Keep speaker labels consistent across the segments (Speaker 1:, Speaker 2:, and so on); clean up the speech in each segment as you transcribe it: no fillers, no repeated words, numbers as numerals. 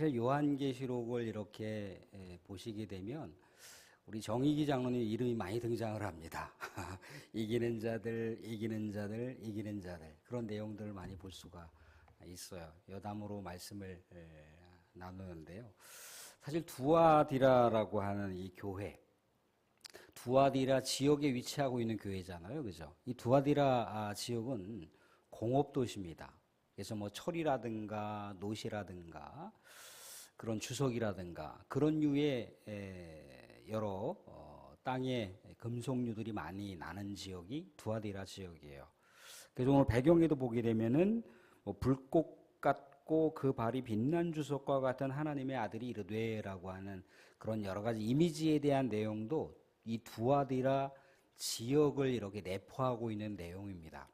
Speaker 1: 사실 요한계시록을 이렇게 보시게 되면 우리 정익이 장로님 이름이 많이 등장을 합니다. 이기는 자들, 이기는 자들, 이기는 자들, 그런 내용들을 많이 볼 수가 있어요. 여담으로 말씀을 나누는데요. 사실 두아디라라고 하는 이 교회, 두아디라 지역에 위치하고 있는 교회잖아요. 그죠? 이 두아디라 지역은 공업도시입니다. 그래서 뭐 철이라든가 노시라든가 그런 주석이라든가 그런 류의 여러 땅에 금속류들이 많이 나는 지역이 두아디라 지역이에요. 그래서 오늘 배경에도 보게 되면은 뭐 불꽃 같고 그 발이 빛난 주석과 같은 하나님의 아들이 이르되라고 하는 그런 여러 가지 이미지에 대한 내용도 이 두아디라 지역을 이렇게 내포하고 있는 내용입니다.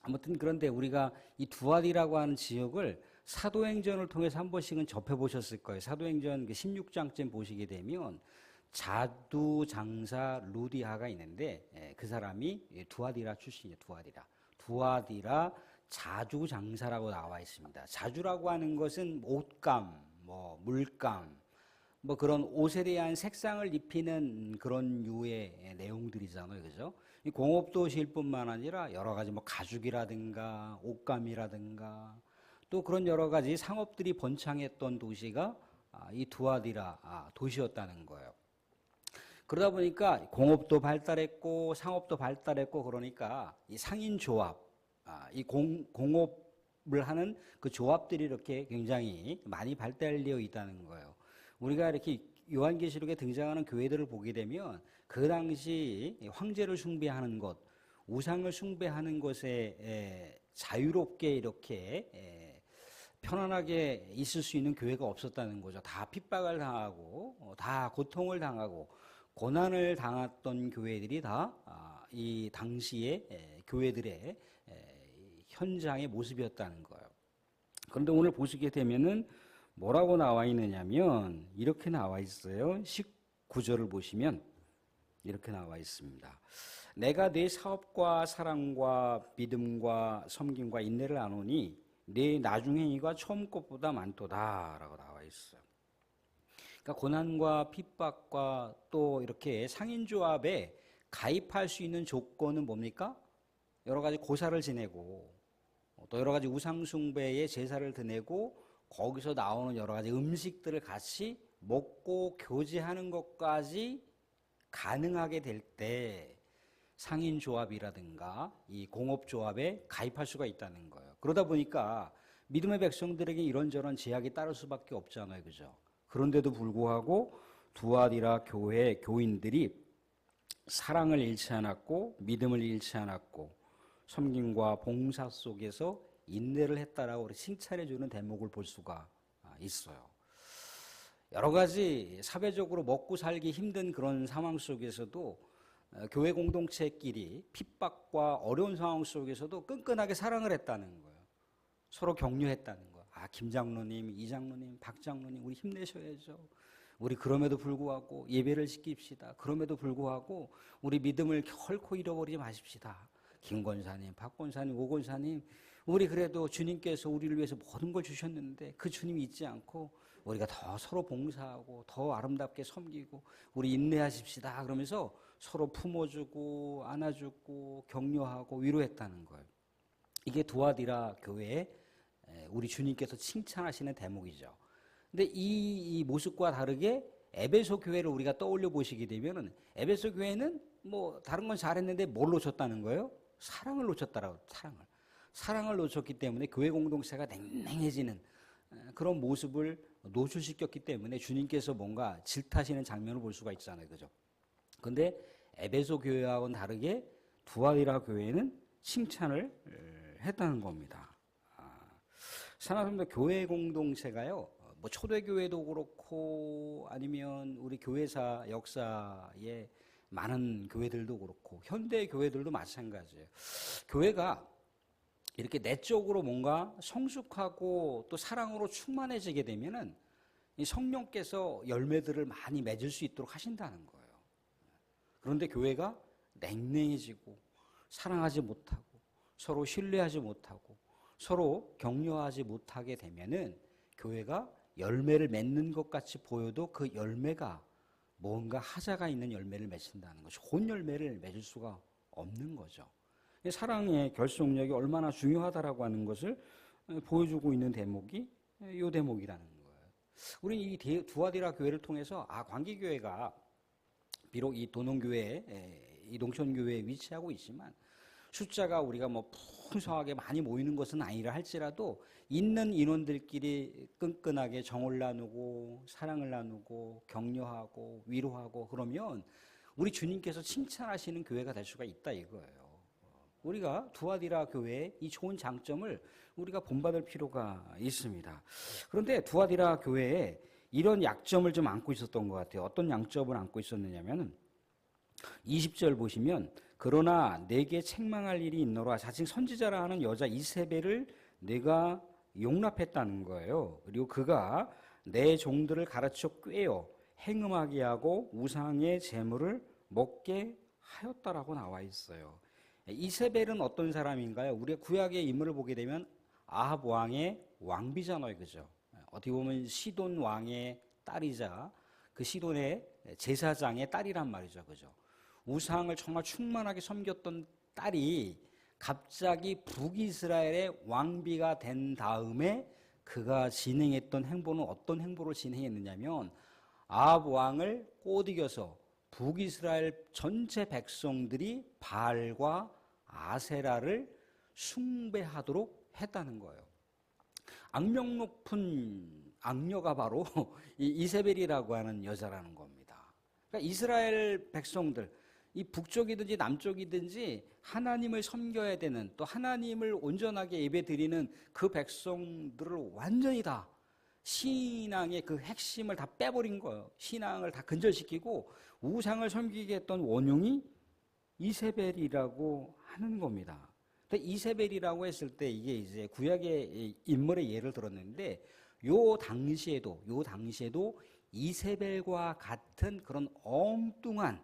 Speaker 1: 아무튼 그런데 우리가 이 두아디라고 하는 지역을 사도행전을 통해서 한 번씩은 접해보셨을 거예요. 사도행전 16장쯤 보시게 되면 자두장사 루디아가 있는데 그 사람이 두아디라 출신이에요. 두아디라 자주장사라고 나와 있습니다. 자주라고 하는 것은 옷감, 뭐 물감, 뭐 그런 옷에 대한 색상을 입히는 그런 류의 내용들이잖아요. 그죠? 이 공업도시일 뿐만 아니라 여러 가지 뭐 가죽이라든가 옷감이라든가 또 그런 여러 가지 상업들이 번창했던 도시가 이 두아디라 도시였다는 거예요. 그러다 보니까 공업도 발달했고 상업도 발달했고 그러니까 이 상인조합, 이 공업을 하는 그 조합들이 이렇게 굉장히 많이 발달되어 있다는 거예요. 우리가 이렇게 요한계시록에 등장하는 교회들을 보게 되면 그 당시 황제를 숭배하는 것, 우상을 숭배하는 것에 자유롭게 이렇게 편안하게 있을 수 있는 교회가 없었다는 거죠. 다 핍박을 당하고 다 고통을 당하고 고난을 당했던 교회들이 다 이 당시의 교회들의 현장의 모습이었다는 거예요. 그런데 오늘 보시게 되면은 뭐라고 나와 있느냐면 이렇게 나와 있어요. 19절을 보시면 이렇게 나와 있습니다. 내가 네 사업과 사랑과 믿음과 섬김과 인내를 아노니 네 나중 행위가 처음 것보다 많도다라고 나와 있어요. 그러니까 고난과 핍박과 또 이렇게 상인조합에 가입할 수 있는 조건은 뭡니까? 여러 가지 고사를 지내고 또 여러 가지 우상숭배의 제사를 드내고 거기서 나오는 여러 가지 음식들을 같이 먹고 교제하는 것까지 가능하게 될 때 상인조합이라든가 이 공업조합에 가입할 수가 있다는 거예요. 그러다 보니까 믿음의 백성들에게 이런저런 제약이 따를 수밖에 없잖아요. 그죠? 그런데도 불구하고 두아디라 교회 교인들이 사랑을 잃지 않았고 믿음을 잃지 않았고 섬김과 봉사 속에서 인내를 했다라고 칭찬해 주는 대목을 볼 수가 있어요. 여러 가지 사회적으로 먹고 살기 힘든 그런 상황 속에서도 교회 공동체끼리 핍박과 어려운 상황 속에서도 끈끈하게 사랑을 했다는 거예요. 서로 격려했다는 거예요. 김 장로님, 이 장로님, 박 장로님, 우리 힘내셔야죠. 우리 그럼에도 불구하고 예배를 지킵시다. 그럼에도 불구하고 우리 믿음을 결코 잃어버리지 마십시다. 김 권사님, 박 권사님, 오 권사님, 우리 그래도 주님께서 우리를 위해서 모든 걸 주셨는데 그 주님이 잊지 않고 우리가 더 서로 봉사하고 더 아름답게 섬기고 우리 인내하십시다. 그러면서 서로 품어주고 안아주고 격려하고 위로했다는 거예요. 이게 두아디라 교회에 우리 주님께서 칭찬하시는 대목이죠. 근데 이 모습과 다르게 에베소 교회를 우리가 떠올려 보시게 되면은 에베소 교회는 뭐 다른 건 잘했는데 뭘 놓쳤다는 거예요? 사랑을 놓쳤다라고. 사랑을 놓쳤기 때문에 교회 공동체가 냉랭해지는 그런 모습을 노출시켰기 때문에 주님께서 뭔가 질타하시는 장면을 볼 수가 있잖아요. 그죠? 근데 에베소 교회하고는 다르게 두아디라 교회는 칭찬을 했다는 겁니다. 사랑하는 교회 공동체가요, 뭐 초대교회도 그렇고 아니면 우리 교회사 역사에 많은 교회들도 그렇고 현대 교회들도 마찬가지예요. 교회가 이렇게 내적으로 뭔가 성숙하고 또 사랑으로 충만해지게 되면은 이 성령께서 열매들을 많이 맺을 수 있도록 하신다는 거예요. 그런데 교회가 냉랭해지고 사랑하지 못하고 서로 신뢰하지 못하고 서로 격려하지 못하게 되면은 교회가 열매를 맺는 것 같이 보여도 그 열매가 뭔가 하자가 있는 열매를 맺힌다는 거, 좋은 열매를 맺을 수가 없는 거죠. 사랑의 결속력이 얼마나 중요하다라고 하는 것을 보여주고 있는 대목이 이 대목이라는 거예요. 우리는 이 두아디라 교회를 통해서 광기교회가 비록 이 도농교회, 이 농촌교회에 위치하고 있지만 숫자가 우리가 뭐 풍성하게 많이 모이는 것은 아니라 할지라도 있는 인원들끼리 끈끈하게 정을 나누고 사랑을 나누고 격려하고 위로하고 그러면 우리 주님께서 칭찬하시는 교회가 될 수가 있다 이거예요. 우리가 두아디라 교회의 이 좋은 장점을 우리가 본받을 필요가 있습니다. 그런데 두아디라 교회에 이런 약점을 좀 안고 있었던 것 같아요. 어떤 양점을 안고 있었느냐면 20절 보시면 그러나 내게 책망할 일이 있노라. 자칭 선지자라 하는 여자 이세벨을 내가 용납했다는 거예요. 그리고 그가 내 종들을 가르쳐 꾀어 행음하게 하고 우상의 재물을 먹게 하였다라고 나와 있어요. 이세벨은 어떤 사람인가요? 우리가 구약의 인물을 보게 되면 아합 왕의 왕비잖아요, 그죠? 어떻게 보면 시돈 왕의 딸이자 그 시돈의 제사장의 딸이란 말이죠, 그죠? 우상을 정말 충만하게 섬겼던 딸이 갑자기 북이스라엘의 왕비가 된 다음에 그가 진행했던 행보는 어떤 행보를 진행했느냐면 아합 왕을 꼬드겨서 북이스라엘 전체 백성들이 바알과 아세라를 숭배하도록 했다는 거예요. 악명 높은 악녀가 바로 이 이세벨이라고 하는 여자라는 겁니다. 그러니까 이스라엘 백성들, 이 북쪽이든지 남쪽이든지 하나님을 섬겨야 되는 또 하나님을 온전하게 예배드리는 그 백성들을 완전히 다 신앙의 그 핵심을 다 빼버린 거예요. 신앙을 다 근절시키고 우상을 섬기게 했던 원흉이 이세벨이라고 하는 겁니다. 근데 이세벨이라고 했을 때 이게 이제 구약의 인물의 예를 들었는데 요 당시에도 이세벨과 같은 그런 엉뚱한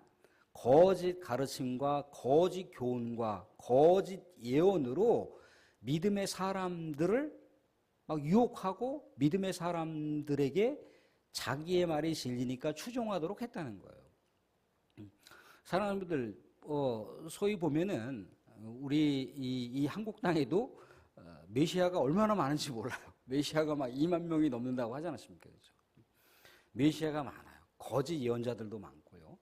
Speaker 1: 거짓 가르침과 거짓 교훈과 거짓 예언으로 믿음의 사람들을 막 유혹하고 믿음의 사람들에게 자기의 말이 진리니까 추종하도록 했다는 거예요. 사람들 소위 보면은 우리 이 한국 땅에도 메시아가 얼마나 많은지 몰라요. 메시아가 막 2만 명이 넘는다고 하지 않았습니까? 그렇죠? 메시아가 많아요. 거짓 예언자들도 많고요.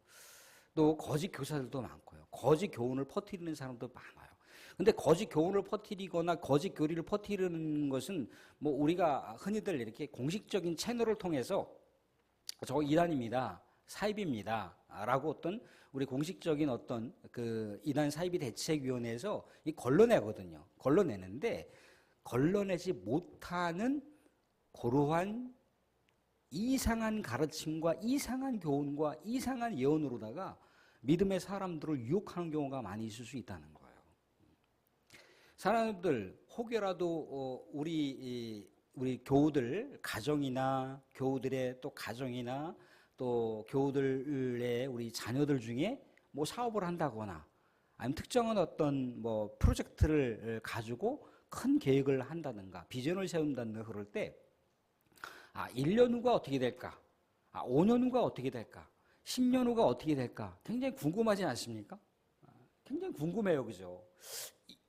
Speaker 1: 또 거짓 교사들도 많고요. 거짓 교훈을 퍼뜨리는 사람도 많아요. 근데 거짓 교훈을 퍼뜨리거나 거짓 교리를 퍼뜨리는 것은 뭐 우리가 흔히들 이렇게 공식적인 채널을 통해서 저 이단입니다. 사입입니다. 라고 어떤 우리 공식적인 어떤 그 이단 사이비 대책위원회에서 이 걸러내거든요. 걸러내는데 걸러내지 못하는 그러한 이상한 가르침과 이상한 교훈과 이상한 예언으로다가 믿음의 사람들을 유혹하는 경우가 많이 있을 수 있다는 거예요. 사람들 혹여라도 우리 교우들 가정이나 교우들의 또 가정이나 또 교우들의 우리 자녀들 중에 뭐 사업을 한다거나 아니면 특정한 어떤 뭐 프로젝트를 가지고 큰 계획을 한다든가 비전을 세운다든가 그럴 때 1년 후가 어떻게 될까? 5년 후가 어떻게 될까? 10년 후가 어떻게 될까? 굉장히 궁금하지 않습니까? 굉장히 궁금해요, 그죠?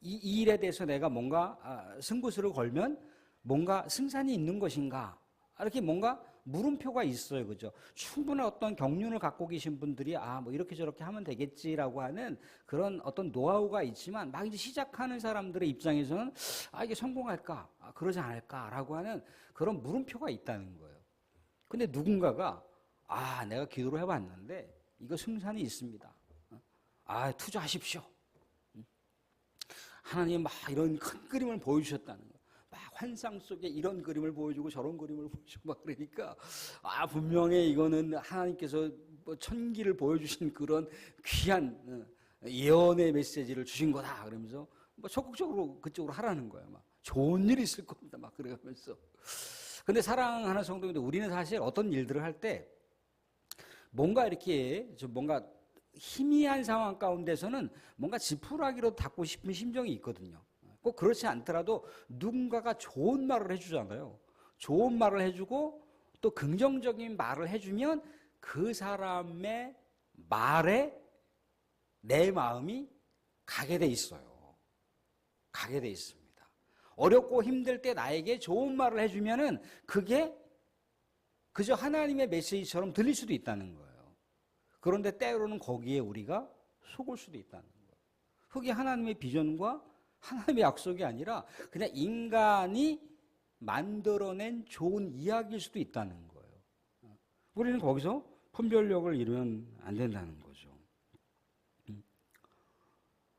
Speaker 1: 이 일에 대해서 내가 뭔가 승부수를 걸면 뭔가 승산이 있는 것인가? 이렇게 뭔가 물음표가 있어요, 그죠? 충분한 어떤 경륜을 갖고 계신 분들이 뭐 이렇게 저렇게 하면 되겠지라고 하는 그런 어떤 노하우가 있지만 막 이제 시작하는 사람들의 입장에서는 이게 성공할까? 그러지 않을까라고 하는 그런 물음표가 있다는 거예요. 근데 누군가가 내가 기도를 해봤는데 이거 승산이 있습니다. 투자하십시오. 하나님 막 이런 큰 그림을 보여주셨다는 거예요. 막 환상 속에 이런 그림을 보여주고 저런 그림을 보여주고 막 그러니까 분명히 이거는 하나님께서 뭐 천기를 보여주신 그런 귀한 예언의 메시지를 주신 거다 그러면서 뭐 적극적으로 그쪽으로 하라는 거예요. 막 좋은 일이 있을 겁니다. 막 그러면서. 근데 사랑하는 성도님들, 우리는 사실 어떤 일들을 할 때 뭔가 이렇게 좀 뭔가 희미한 상황 가운데서는 뭔가 지푸라기로 닫고 싶은 심정이 있거든요. 꼭 그렇지 않더라도 누군가가 좋은 말을 해주잖아요. 좋은 말을 해주고 또 긍정적인 말을 해주면 그 사람의 말에 내 마음이 가게 돼 있어요. 가게 돼 있습니다. 어렵고 힘들 때 나에게 좋은 말을 해주면은 그게 그저 하나님의 메시지처럼 들릴 수도 있다는 거예요. 그런데 때로는 거기에 우리가 속을 수도 있다는 거예요. 그게 하나님의 비전과 하나님의 약속이 아니라 그냥 인간이 만들어낸 좋은 이야기일 수도 있다는 거예요. 우리는 거기서 분별력을 잃으면 안 된다는 거죠.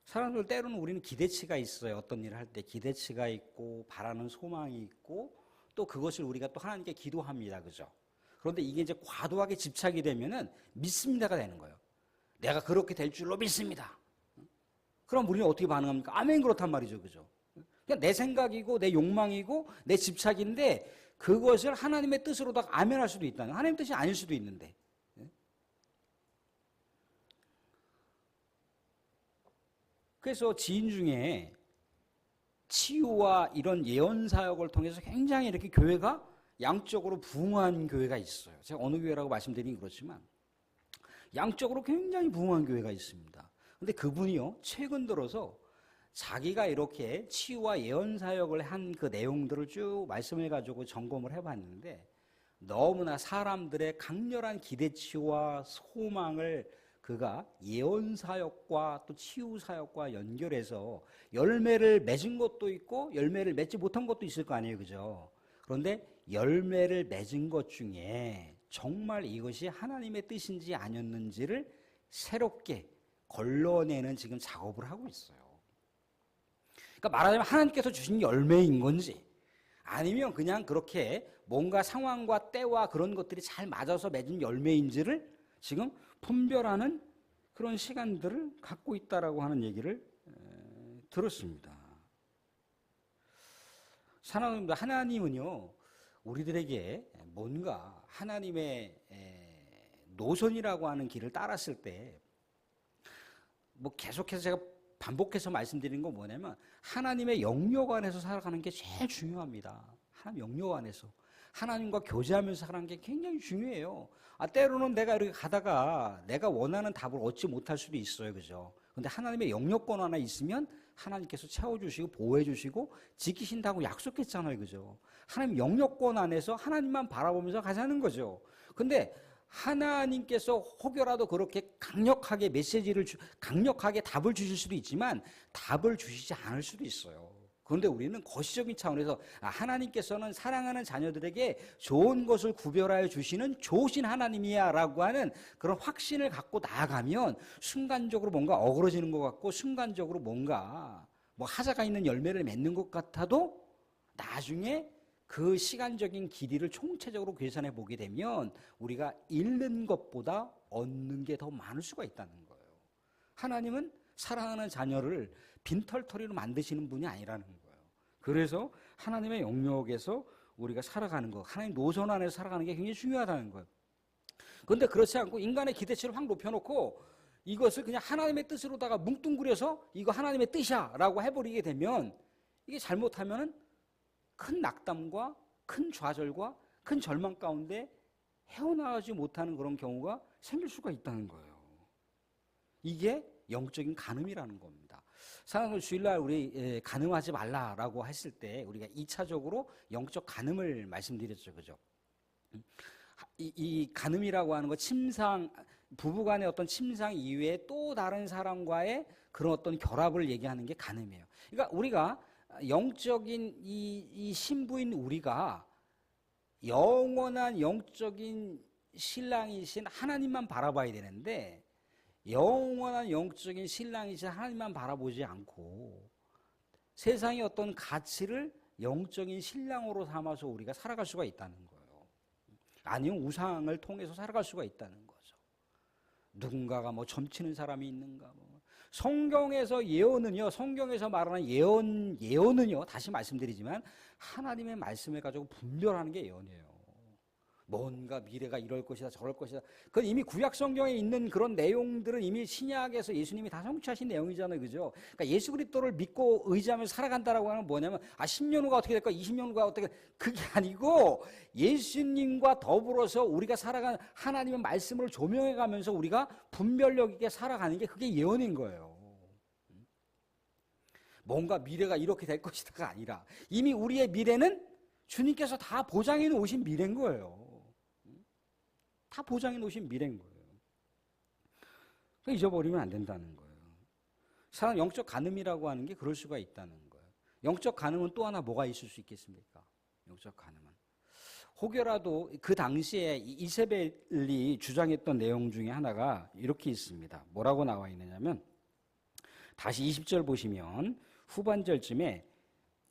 Speaker 1: 사람들 때로는 우리는 기대치가 있어요. 어떤 일을 할 때 기대치가 있고 바라는 소망이 있고 또 그것을 우리가 또 하나님께 기도합니다. 그죠? 그런데 이게 이제 과도하게 집착이 되면은 믿습니다가 되는 거예요. 내가 그렇게 될 줄로 믿습니다. 그럼 우리는 어떻게 반응합니까? 아멘 그렇단 말이죠. 그죠? 그냥 내 생각이고 내 욕망이고 내 집착인데 그것을 하나님의 뜻으로다가 아멘할 수도 있다는 거예요. 하나님 뜻이 아닐 수도 있는데. 그래서 지인 중에 치유와 이런 예언 사역을 통해서 굉장히 이렇게 교회가 양적으로 부흥한 교회가 있어요. 제가 어느 교회라고 말씀드리긴 그렇지만 양적으로 굉장히 부흥한 교회가 있습니다. 근데 그분이요, 최근 들어서 자기가 이렇게 치유와 예언 사역을 한 그 내용들을 쭉 말씀해 가지고 점검을 해봤는데 너무나 사람들의 강렬한 기대치와 소망을 그가 예언 사역과 또 치유 사역과 연결해서 열매를 맺은 것도 있고 열매를 맺지 못한 것도 있을 거 아니에요, 그죠? 그런데 열매를 맺은 것 중에 정말 이것이 하나님의 뜻인지 아니었는지를 새롭게 걸러내는 지금 작업을 하고 있어요. 그러니까 말하자면 하나님께서 주신 열매인 건지 아니면 그냥 그렇게 뭔가 상황과 때와 그런 것들이 잘 맞아서 맺은 열매인지를 지금 분별하는 그런 시간들을 갖고 있다라고 하는 얘기를 들었습니다. 사랑하는 분들, 하나님은요 우리들에게 뭔가 하나님의 노선이라고 하는 길을 따랐을 때 뭐 계속해서 제가 반복해서 말씀드리는 건 뭐냐면 하나님의 영역 안에서 살아가는 게 제일 중요합니다. 하나님 영역 안에서 하나님과 교제하면서 살아가는 게 굉장히 중요해요. 때로는 내가 이렇게 가다가 내가 원하는 답을 얻지 못할 수도 있어요, 그죠? 근데 하나님의 영역권 하나 있으면 하나님께서 채워주시고 보호해주시고 지키신다고 약속했잖아요, 그죠? 하나님 영역권 안에서 하나님만 바라보면서 가자는 거죠. 근데 하나님께서 혹여라도 그렇게 강력하게 강력하게 답을 주실 수도 있지만 답을 주시지 않을 수도 있어요. 그런데 우리는 거시적인 차원에서 하나님께서는 사랑하는 자녀들에게 좋은 것을 구별하여 주시는 좋으신 하나님이야 라고 하는 그런 확신을 갖고 나아가면 순간적으로 뭔가 어그러지는 것 같고 순간적으로 뭔가 뭐 하자가 있는 열매를 맺는 것 같아도 나중에 그 시간적인 길이를 총체적으로 계산해 보게 되면 우리가 잃는 것보다 얻는 게 더 많을 수가 있다는 거예요. 하나님은 사랑하는 자녀를 빈털터리로 만드시는 분이 아니라는 거예요. 그래서 하나님의 영역에서 우리가 살아가는 거, 하나님 노선 안에서 살아가는 게 굉장히 중요하다는 거예요. 그런데 그렇지 않고 인간의 기대치를 확 높여놓고 이것을 그냥 하나님의 뜻으로다가 뭉뚱그려서 이거 하나님의 뜻이야 라고 해버리게 되면 이게 잘못하면 큰 낙담과 큰 좌절과 큰 절망 가운데 헤어나가지 못하는 그런 경우가 생길 수가 있다는 거예요. 이게 영적인 간음이라는 겁니다. 사랑하는 주일날 우리 간음하지 말라라고 했을 때 우리가 2차적으로 영적 간음을 말씀드렸죠, 그죠? 이 간음이라고 하는 거 부부간의 어떤 침상 이외에 또 다른 사람과의 그런 어떤 결합을 얘기하는 게 간음이에요. 그러니까 우리가 영적인 이 신부인 우리가 영원한 영적인 신랑이신 하나님만 바라봐야 되는데 영원한 영적인 신랑이신 하나님만 바라보지 않고 세상의 어떤 가치를 영적인 신랑으로 삼아서 우리가 살아갈 수가 있다는 거예요. 아니면 우상을 통해서 살아갈 수가 있다는 거죠. 누군가가 뭐 점치는 사람이 있는가 성경에서 예언은요, 성경에서 말하는 예언은요, 다시 말씀드리지만 하나님의 말씀을 가지고 분별하는 게 예언이에요. 뭔가 미래가 이럴 것이다 저럴 것이다. 그건 이미 구약 성경에 있는 그런 내용들은 이미 신약에서 예수님이 다 성취하신 내용이잖아요. 그죠? 그러니까 예수 그리스도를 믿고 의지하면서 살아간다라고 하는 건 뭐냐면 10년 후가 어떻게 될까? 20년 후가 어떻게 될까? 그게 아니고 예수님과 더불어서 우리가 살아가는 하나님의 말씀을 조명해 가면서 우리가 분별력 있게 살아가는 게 그게 예언인 거예요. 뭔가 미래가 이렇게 될 것이다가 아니라 이미 우리의 미래는 주님께서 다 보장해 놓으신 미래인 거예요. 다 보장해 놓으신 미래인 거예요. 잊어버리면 안 된다는 거예요. 사람 영적 간음이라고 하는 게 그럴 수가 있다는 거예요. 영적 간음은 또 하나 뭐가 있을 수 있겠습니까? 영적 간음은 혹여라도 그 당시에 이세벨이 주장했던 내용 중에 하나가 이렇게 있습니다. 뭐라고 나와 있느냐면 다시 20절 보시면 후반절쯤에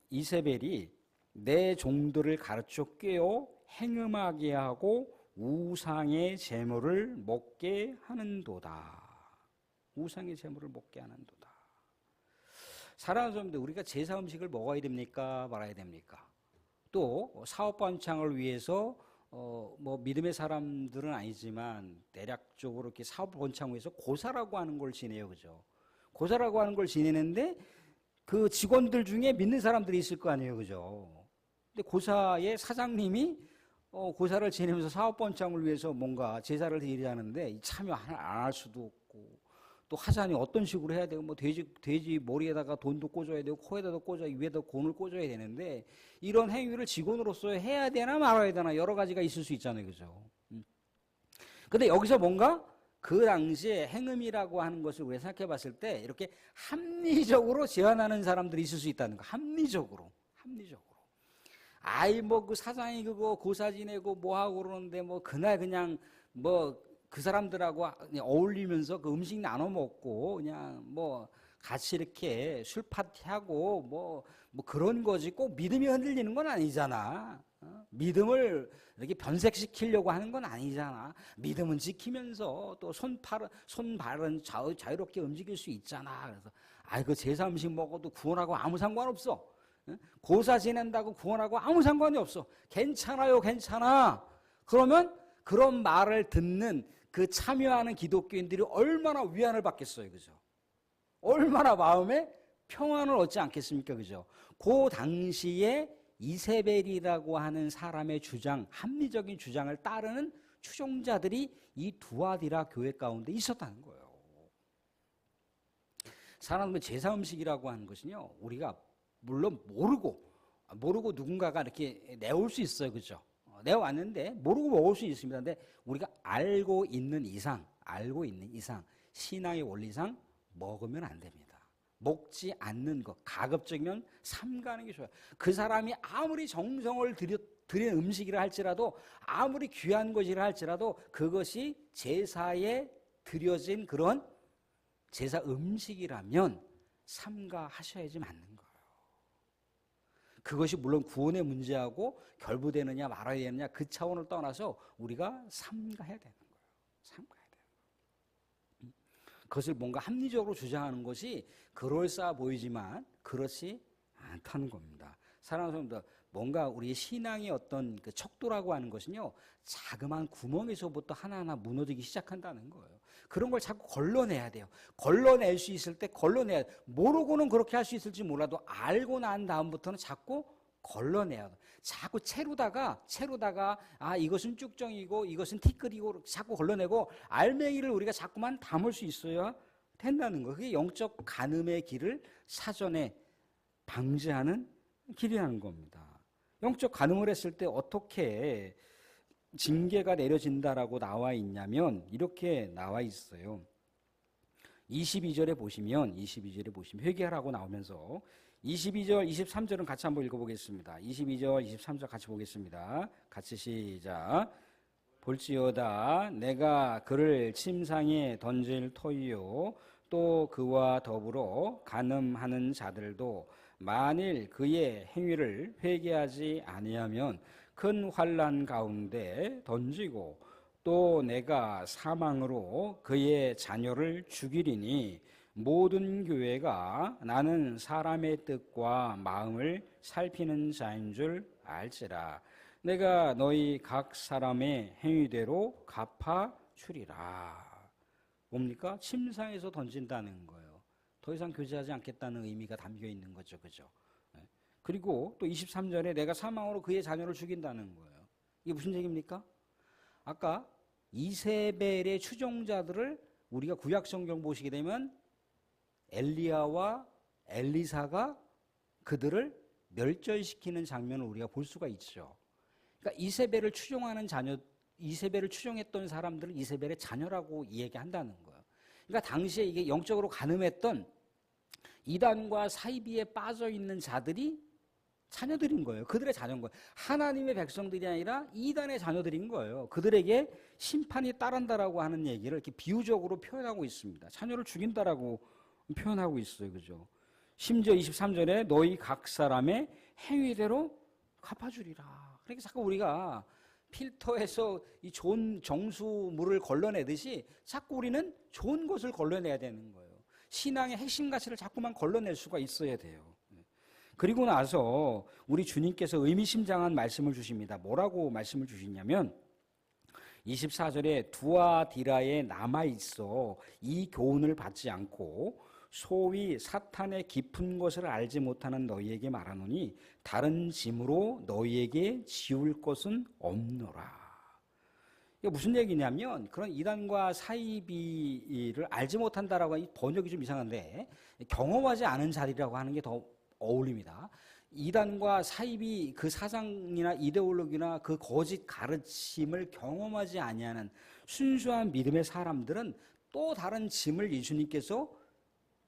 Speaker 1: 이세벨이 내 종들을 가르쳐 꿰어 행음하게 하고 우상의 제물을 먹게 하는도다. 우상의 제물을 먹게 하는도다. 사랑하는 사람들, 우리가 제사 음식을 먹어야 됩니까? 말아야 됩니까? 또 사업 번창을 위해서 뭐 믿음의 사람들은 아니지만 대략적으로 이렇게 사업 번창을 위해서 고사라고 하는 걸 지내요, 그죠? 고사라고 하는 걸 지내는데 그 직원들 중에 믿는 사람들이 있을 거 아니에요, 그죠? 근데 고사의 사장님이 고사를 지내면서 사업 번창을 위해서 뭔가 제사를 드리자는데 참여 안 할 수도 없고 또 하자니 어떤 식으로 해야 되고 뭐 돼지 머리에다가 돈도 꽂아야 되고 코에다도 꽂아야 위에다 곤을 꽂아야 되는데 이런 행위를 직원으로서 해야 되나 말아야 되나 여러 가지가 있을 수 있잖아요, 그죠? 근데 여기서 뭔가 그 당시에 행음이라고 하는 것을 우리가 생각해 봤을 때 이렇게 합리적으로 제안하는 사람들이 있을 수 있다는 거. 합리적으로. 아이 뭐 그 사장이 그거 고사 지내고 뭐 하고 그러는데 뭐 그날 그냥 뭐 그 사람들하고 어울리면서 그 음식 나눠 먹고 그냥 뭐 같이 이렇게 술 파티하고 뭐 그런 거지 꼭 믿음이 흔들리는 건 아니잖아. 믿음을 이렇게 변색시키려고 하는 건 아니잖아. 믿음은 지키면서 또 손발은 자유롭게 움직일 수 있잖아. 그래서 그 제사 음식 먹어도 구원하고 아무 상관없어. 고사 지낸다고 구원하고 아무 상관이 없어. 괜찮아요, 괜찮아. 그러면 그런 말을 듣는 그 참여하는 기독교인들이 얼마나 위안을 받겠어요, 그죠? 얼마나 마음에 평안을 얻지 않겠습니까, 그죠? 그 당시에 이세벨이라고 하는 사람의 주장, 합리적인 주장을 따르는 추종자들이 이 두아디라 교회 가운데 있었다는 거예요. 사람은 제사 음식이라고 하는 것은요, 우리가 물론 모르고 누군가가 이렇게 내올 수 있어요, 그죠? 내왔는데 모르고 먹을 수 있습니다. 근데 우리가 알고 있는 이상 신앙의 원리상 먹으면 안 됩니다. 먹지 않는 것, 가급적이면 삼가는 게 좋아요. 그 사람이 아무리 정성을 들인 음식이라 할지라도 아무리 귀한 것이라 할지라도 그것이 제사에 드려진 그런 제사 음식이라면 삼가하셔야지 맞는 거예요. 그것이 물론 구원의 문제하고 결부되느냐 말아야 되느냐 그 차원을 떠나서 우리가 삼가해야 되는 거예요. 삼가해야 되는 거예요. 그것을 뭔가 합리적으로 주장하는 것이 그럴싸해 보이지만 그렇지 않다는 겁니다. 사랑하는 사람들, 뭔가 우리의 신앙의 어떤 그 척도라고 하는 것은요, 자그마한 구멍에서부터 하나하나 무너지기 시작한다는 거예요. 그런 걸 자꾸 걸러내야 돼요. 걸러낼 수 있을 때 걸러내야 돼요. 모르고는 그렇게 할 수 있을지 몰라도 알고 난 다음부터는 자꾸 걸러내야 돼요. 자꾸 채로다가 이것은 쭉정이고 이것은 티끌이고 자꾸 걸러내고 알맹이를 우리가 자꾸만 담을 수 있어야 된다는 거예요. 그게 영적 간음의 길을 사전에 방지하는 길이라는 겁니다. 영적 간음을 했을 때 어떻게 징계가 내려진다라고 나와 있냐면 이렇게 나와 있어요. 22절에 보시면 회개하라고 나오면서 22절, 23절은 같이 한번 읽어보겠습니다. 22절, 23절 같이 보겠습니다. 같이 시작. 볼지어다 내가 그를 침상에 던질 터이요 또 그와 더불어 간음하는 자들도 만일 그의 행위를 회개하지 아니하면 큰 환난 가운데 던지고 또 내가 사망으로 그의 자녀를 죽이리니 모든 교회가 나는 사람의 뜻과 마음을 살피는 자인 줄 알지라. 내가 너희 각 사람의 행위대로 갚아 주리라. 뭡니까? 침상에서 던진다는 거예요. 더 이상 교제하지 않겠다는 의미가 담겨 있는 거죠. 그죠? 그리고 또 23절에 내가 사망으로 그의 자녀를 죽인다는 거예요. 이게 무슨 얘기입니까? 아까 이세벨의 추종자들을 우리가 구약 성경 보시게 되면 엘리야와 엘리사가 그들을 멸절시키는 장면을 우리가 볼 수가 있죠. 그러니까 이세벨을 추종하는 자녀, 이세벨을 추종했던 사람들을 이세벨의 자녀라고 얘기한다는 거예요. 그러니까 당시에 이게 영적으로 가늠했던 이단과 사이비에 빠져 있는 자들이 자녀들인 거예요. 그들의 자녀인 거예요. 하나님의 백성들이 아니라 이단의 자녀들인 거예요. 그들에게 심판이 따른다라고 하는 얘기를 이렇게 비유적으로 표현하고 있습니다. 자녀를 죽인다라고 표현하고 있어요. 그죠? 심지어 23절에 너희 각 사람의 행위대로 갚아주리라. 그러니까 자꾸 우리가 필터에서 이 좋은 정수물을 걸러내듯이 자꾸 우리는 좋은 것을 걸러내야 되는 거예요. 신앙의 핵심 가치를 자꾸만 걸러낼 수가 있어야 돼요. 그리고 나서 우리 주님께서 의미심장한 말씀을 주십니다. 뭐라고 말씀을 주시냐면 24절에 두아디라에 남아있어 이 교훈을 받지 않고 소위 사탄의 깊은 것을 알지 못하는 너희에게 말하노니 다른 짐으로 너희에게 지울 것은 없노라. 이게 무슨 얘기냐면 그런 이단과 사이비를 알지 못한다라고 이 번역이 좀 이상한데 경험하지 않은 자리라고 하는 게 더 어울립니다. 이단과 사이비 그 사상이나 이데올로기나 그 거짓 가르침을 경험하지 아니하는 순수한 믿음의 사람들은 또 다른 짐을 예수님께서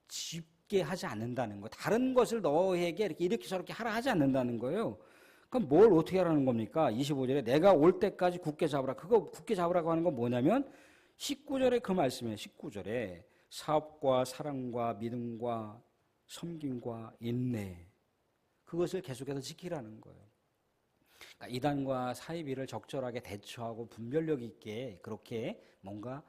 Speaker 1: 쉽게 하지 않는다는 거. 다른 것을 너에게 이렇게 저렇게 하라 하지 않는다는 거예요. 그럼 뭘 어떻게 하라는 겁니까? 25절에 내가 올 때까지 굳게 잡으라. 그거 굳게 잡으라고 하는 건 뭐냐면 19절에 그 말씀이에요. 19절에 사업과 사랑과 믿음과 섬김과 인내 그것을 계속해서 지키라는 거예요. 그러니까 이단과 사이비를 적절하게 대처하고 분별력 있게 그렇게 뭔가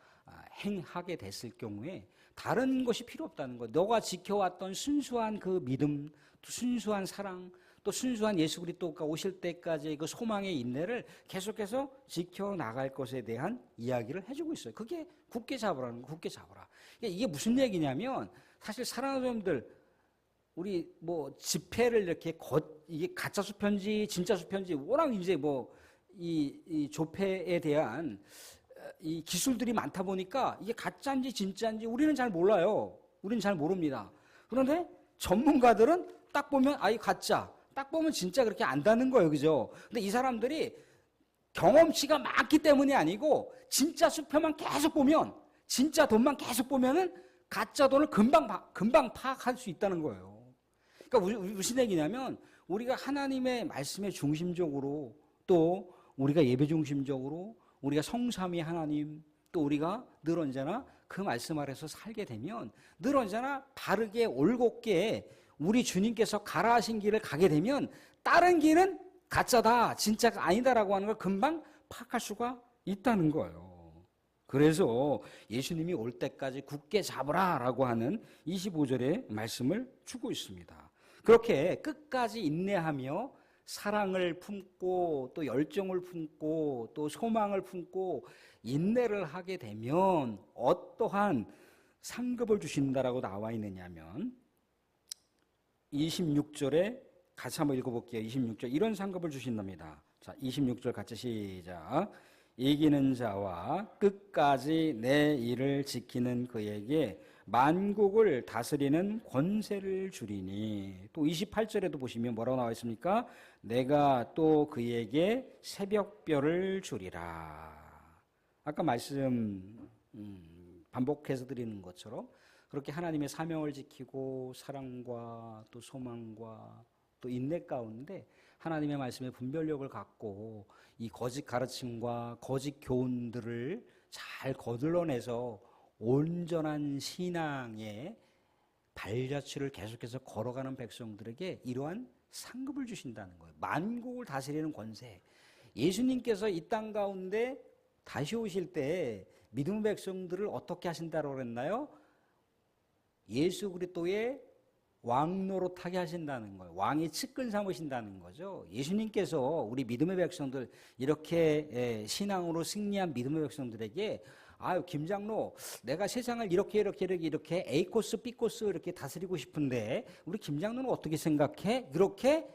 Speaker 1: 행하게 됐을 경우에 다른 것이 필요 없다는 거예요. 너가 지켜왔던 순수한 그 믿음, 또 순수한 사랑, 또 순수한 예수 그리스도가 오실 때까지의 그 소망의 인내를 계속해서 지켜나갈 것에 대한 이야기를 해주고 있어요. 그게 굳게 잡으라는 거, 굳게 잡으라. 이게 무슨 얘기냐면 사실 사랑하는 여러분들 우리 뭐 집회를 이렇게 이게 가짜 수표인지 진짜 수표인지 워낙 이제 이 조폐에 대한 이 기술들이 많다 보니까 이게 가짜인지 진짜인지 우리는 잘 몰라요. 우리는 잘 모릅니다. 그런데 전문가들은 딱 보면 이 가짜, 딱 보면 진짜 그렇게 안다는 거예요. 그죠? 근데 이 사람들이 경험치가 많기 때문이 아니고 진짜 수표만 계속 보면 진짜 돈만 계속 보면은 가짜 돈을 금방 파악할 수 있다는 거예요. 그러니까 무슨 얘기냐면 우리가 하나님의 말씀의 중심적으로 또 우리가 예배 중심적으로 우리가 성삼위 하나님 또 우리가 늘 언제나 그 말씀 아래서 살게 되면 늘 언제나 바르게 올곧게 우리 주님께서 가라 하신 길을 가게 되면 다른 길은 가짜다 진짜가 아니다라고 하는 걸 금방 파악할 수가 있다는 거예요. 그래서 예수님이 올 때까지 굳게 잡으라라고 하는 25절의 말씀을 주고 있습니다. 그렇게 끝까지 인내하며 사랑을 품고 또 열정을 품고 또 소망을 품고 인내를 하게 되면 어떠한 상급을 주신다라고 나와 있느냐면 26절에 같이 한번 읽어볼게요. 26절 이런 상급을 주신답니다. 자, 26절 같이 시작. 이기는 자와 끝까지 내 일을 지키는 그에게 만국을 다스리는 권세를 주리니. 또 28절에도 보시면 뭐라고 나와 있습니까? 내가 또 그에게 새벽별을 주리라. 아까 말씀 반복해서 드리는 것처럼 그렇게 하나님의 사명을 지키고 사랑과 또 소망과 또 인내 가운데 하나님의 말씀에 분별력을 갖고 이 거짓 가르침과 거짓 교훈들을 잘 거들러내서 온전한 신앙의 발자취를 계속해서 걸어가는 백성들에게 이러한 상급을 주신다는 거예요. 만국을 다스리는 권세. 예수님께서 이 땅 가운데 다시 오실 때 믿음의 백성들을 어떻게 하신다고 그랬나요? 예수 그리스도의 왕노릇하게 하신다는 거예요. 왕의 측근 삼으신다는 거죠. 예수님께서 우리 믿음의 백성들 이렇게 신앙으로 승리한 믿음의 백성들에게 아유 김장로 내가 세상을 이렇게 A 코스 B 코스 이렇게 다스리고 싶은데 우리 김장로는 어떻게 생각해? 그렇게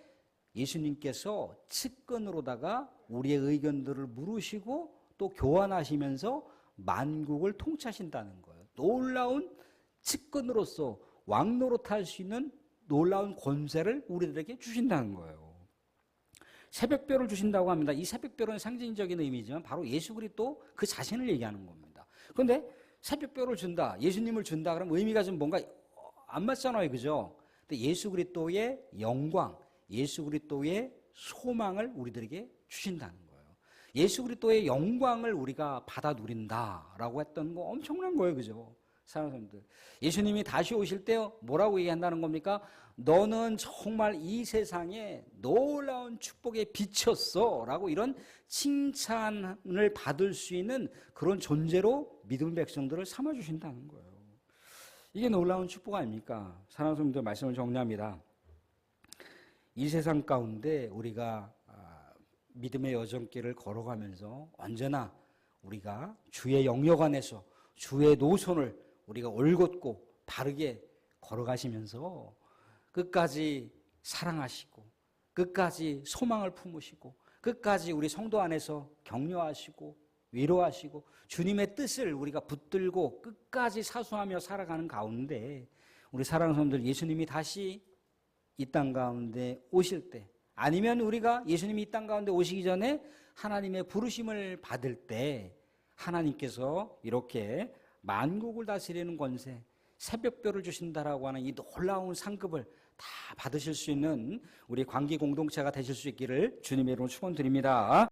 Speaker 1: 예수님께서 측근으로다가 우리의 의견들을 물으시고 또 교환하시면서 만국을 통치하신다는 거예요. 놀라운 측근으로서 왕노릇할 수 있는 놀라운 권세를 우리들에게 주신다는 거예요. 새벽별을 주신다고 합니다. 이 새벽별은 상징적인 의미지만 바로 예수 그리스도 그 자신을 얘기하는 겁니다. 그런데 새벽별을 준다, 예수님을 준다 그러면 의미가 좀 뭔가 안 맞잖아요, 그죠? 근데 예수 그리스도의 영광, 예수 그리스도의 소망을 우리들에게 주신다는 거예요. 예수 그리스도의 영광을 우리가 받아 누린다라고 했던 거 엄청난 거예요, 그죠? 사랑하는 예수님이 다시 오실 때 뭐라고 얘기한다는 겁니까? 너는 정말 이 세상에 놀라운 축복의 빛이었어 라고 이런 칭찬을 받을 수 있는 그런 존재로 믿음의 백성들을 삼아주신다는 거예요. 이게 놀라운 축복 아닙니까? 사랑하는 성도들 말씀을 정리합니다. 이 세상 가운데 우리가 믿음의 여정길을 걸어가면서 언제나 우리가 주의 영역 안에서 주의 노선을 우리가 올곧고 바르게 걸어가시면서 끝까지 사랑하시고 끝까지 소망을 품으시고 끝까지 우리 성도 안에서 격려하시고 위로하시고 주님의 뜻을 우리가 붙들고 끝까지 사수하며 살아가는 가운데 우리 사랑하는 성도들 예수님이 다시 이 땅 가운데 오실 때 아니면 우리가 예수님이 이 땅 가운데 오시기 전에 하나님의 부르심을 받을 때 하나님께서 이렇게 만국을 다스리는 권세, 새벽별을 주신다라고 하는 이 놀라운 상급을 다 받으실 수 있는 우리 관계 공동체가 되실 수 있기를 주님의 이름으로 축원드립니다.